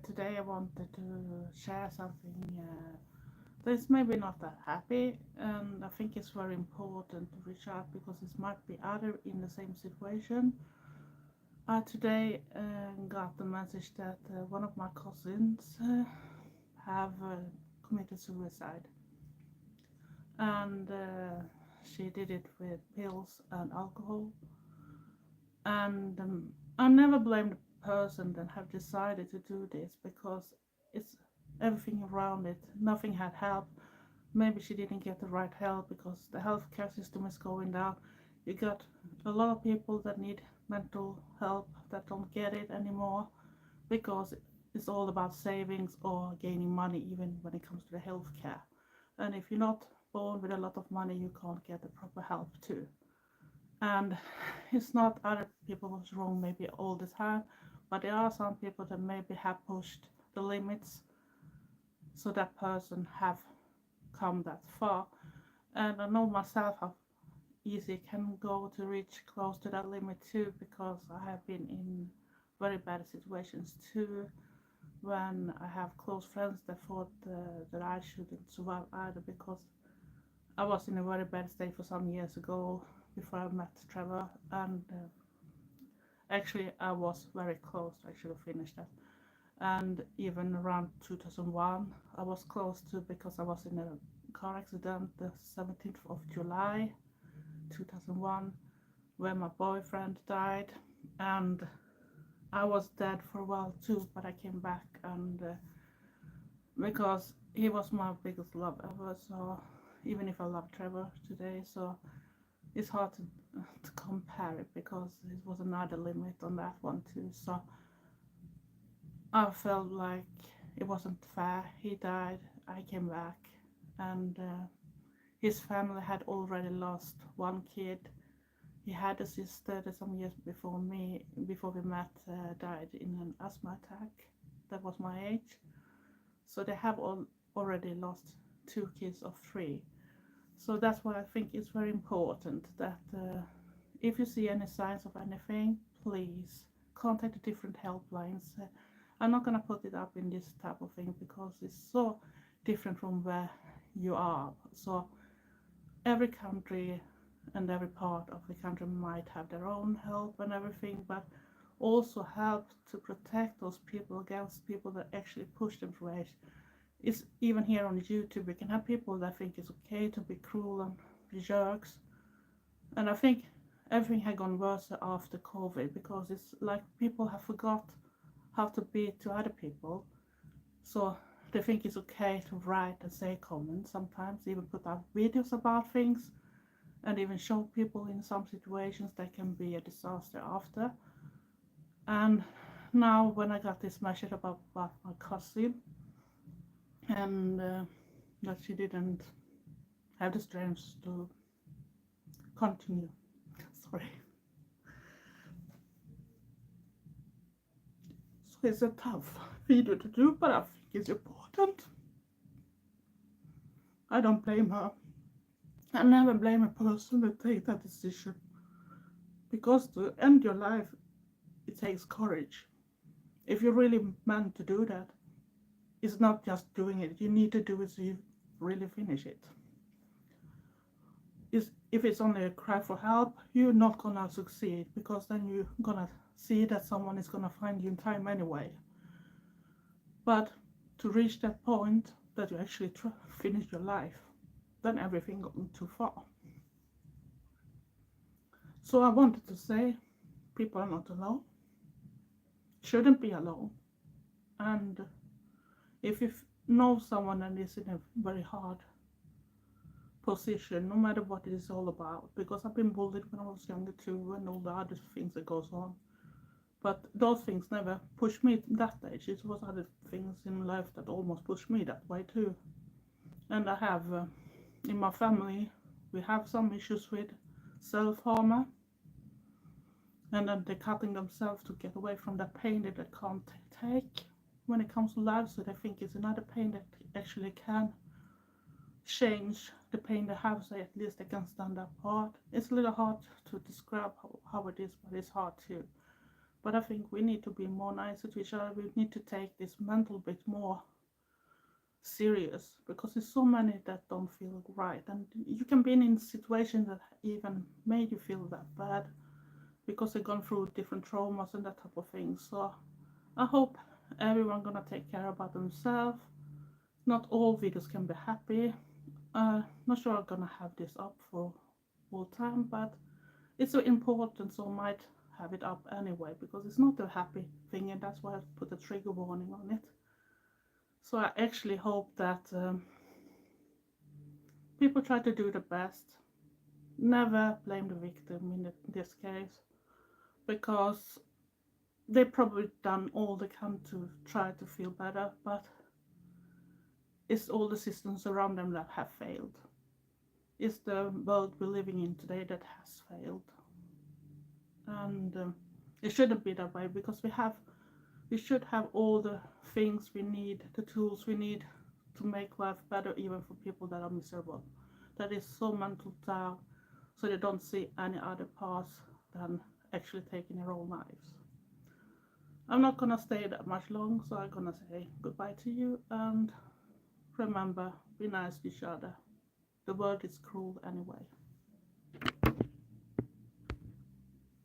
Today I wanted to share something that's maybe not that happy, and I think it's very important to reach out because it might be other in the same situation. I today got the message that one of my cousins have committed suicide, and she did it with pills and alcohol. And I never blame the person that have decided to do this because it's everything around it. Nothing had help. Maybe she didn't get the right help because the healthcare system is going down. You got a lot of people that need mental help that don't get it anymore because it's all about savings or gaining money, even when it comes to the healthcare. And if you're not born with a lot of money, you can't get the proper help too. And it's not other people who's wrong maybe all the time, but there are some people that maybe have pushed the limits so that person have come that far. And I know myself how easy it can go to reach close to that limit too, because I have been in very bad situations too, when I have close friends that thought that I shouldn't survive either, because I was in a very bad state for some years ago before I met Trevor, and actually I was very close to actually finish that. And even around 2001, I was close to, because I was in a car accident the 17th of July 2001, where my boyfriend died, and I was dead for a while too, but I came back, and because he was my biggest love ever, so even if I love Trevor today, so it's hard to compare it because it was another limit on that one too. So I felt like it wasn't fair. He died, I came back, and his family had already lost one kid. He had a sister that some years before me, before we met, died in an asthma attack. That was my age. So they have already lost two kids of three. So that's why I think it's very important that if you see any signs of anything, please contact the different helplines. I'm not going to put it up in this type of thing because it's so different from where you are. So every country and every part of the country might have their own help and everything, but also help to protect those people against people that actually push them through age. It's even here on YouTube, we can have people that think it's okay to be cruel and be jerks. And I think everything had gone worse after COVID because it's like people have forgot how to be to other people. So they think it's okay to write and say comments sometimes, even put out videos about things, and even show people in some situations that can be a disaster after. And now when I got this message about my cousin, and that she didn't have the strength to continue. Sorry. So it's a tough video to do, but I think it's important. I don't blame her. I never blame a person that takes that decision, because to end your life, it takes courage. If you're really meant to do that, it's not just doing it. You need to do it so you really finish it. If it's only a cry for help, you're not gonna succeed, because then you're gonna see that someone is gonna find you in time anyway. But to reach that point that you actually finish your life, then everything goes too far. So I wanted to say, people are not alone, shouldn't be alone, and if you know someone that is in a very hard position, no matter what it is all about, because I've been bullied when I was younger too, and all the other things that goes on. But those things never pushed me that age. It was other things in life that almost pushed me that way too. And I have, in my family, we have some issues with self-harm, and then they're cutting themselves to get away from that pain that they can't take when it comes to life. So they think it's another pain that actually can change the pain they have, so at least they can stand apart. It's a little hard to describe how it is, but it's hard too. But I think we need to be more nicer to each other. We need to take this mental bit more serious, because there's so many that don't feel right, and you can be in situations that even made you feel that bad because they've gone through different traumas and that type of thing. So I hope everyone gonna take care about themselves. Not all videos can be happy. Not sure I'm gonna have this up for all time, but it's so important, so I might have it up anyway because it's not a happy thing, and that's why I put a trigger warning on it. So I actually hope that people try to do the best. Never blame the victim in this case, because they probably done all they can to try to feel better, but it's all the systems around them that have failed. It's the world we're living in today that has failed, and it shouldn't be that way, because we should have all the things we need, the tools we need to make life better, even for people that are miserable, that is so mental down, so they don't see any other path than actually taking their own lives. I'm not gonna stay that much long, so I'm gonna say goodbye to you, and remember, be nice to each other. The world is cruel anyway.